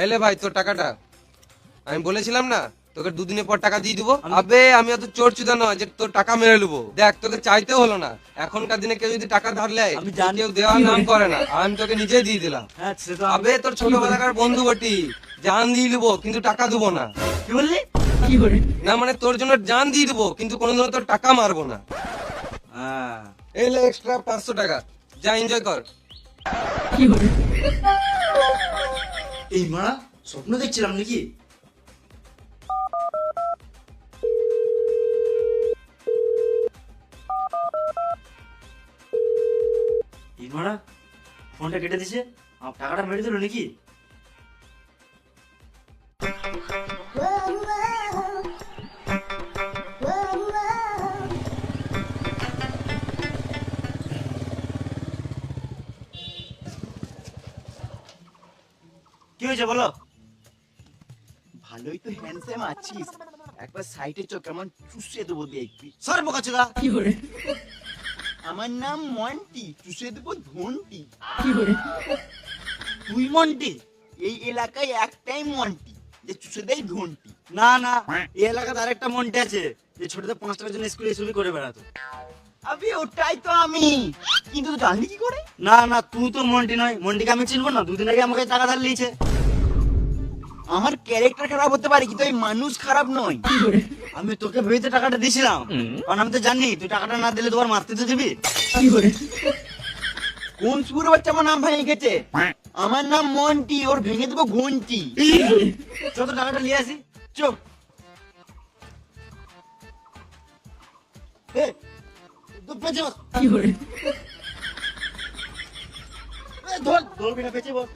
এলে ভাই তোর টাকাটা। আমি বলেছিলাম না তোকে দুদিনের পর টাকা দিয়ে দিবো। আবে আমি অত চোর চুদা নয় যে তোর টাকা মেরে নেবো। দেখ তোকে চাইতেও হলো না, এখনকার দিনে কেউ যদি টাকা ধার নেয় আমি জানি। কেউ দেওয়ার নাম করে না, আমি তোকে নিজে দিয়ে দিলাম। হ্যাঁ সে তো আবে তোর ছোটবেলাকার বন্ধু বটি, জান দিয়ে দিবো কিন্তু টাকা দেবো না। কি বললি? না মানে তোর জন্য জান দিয়ে দিবো কিন্তু কোনোদিনও তোর টাকা মারবো না। হ্যাঁ এলে এক্সট্রা 500 টাকা, যা এনজয় কর। এই মারা স্বপ্ন দেখছিলাম নাকি? এই মারা ফোনটা কেটে দিছে, আমার টাকাটা মেরে দিল নাকি? কি হয়েছে বলো? ভালোই তো হ্যান্ডসাম আছিস, একবার সাইডে চোখ কেমন চুষে দেবো দেখবি। স্যার বোকাচোদা। আমার নাম মন্টি, চুষে দেবো ধন্টি। তুই মন্টি? এই এলাকায় একটাই মন্টি যে চুষে দেয় ধন্টি। না না, এই এলাকাতে আরেকটা মন্টি আছে যে ছোটদের 5 টাকার জন্য স্কুলে এসবি করে বেড়াতো। আবে ওটাই তো আমি, কিন্তু তুই জানলি কি করে? না না, তুই তো মন্টি নয়। মন্টিকে আমি চিনবো না? দুদিন আগে আমাকে টাকা ধার নিয়েছে। আমার ক্যারেক্টার খারাপ হতে পারে কিন্তু এই মানুষ খারাপ নয়। আমি তোকে ভেবেতে টাকাটা দিয়েছিলাম, কারণ আমি তো জানি তুই টাকাটা না দিলে তোমার মারতে তো দিবি। কোন সুরে বাচ্চা আমার নাম ভেঙে গেছে? আমার নাম মন্টি, ওর ভেঙে দেবো ঘন্টি। চল তো টাকাটা নিয়ে আসি। চুপ। এ, তো পেঁচে বস। এ, ধর ধরবি না, পেঁচে বস।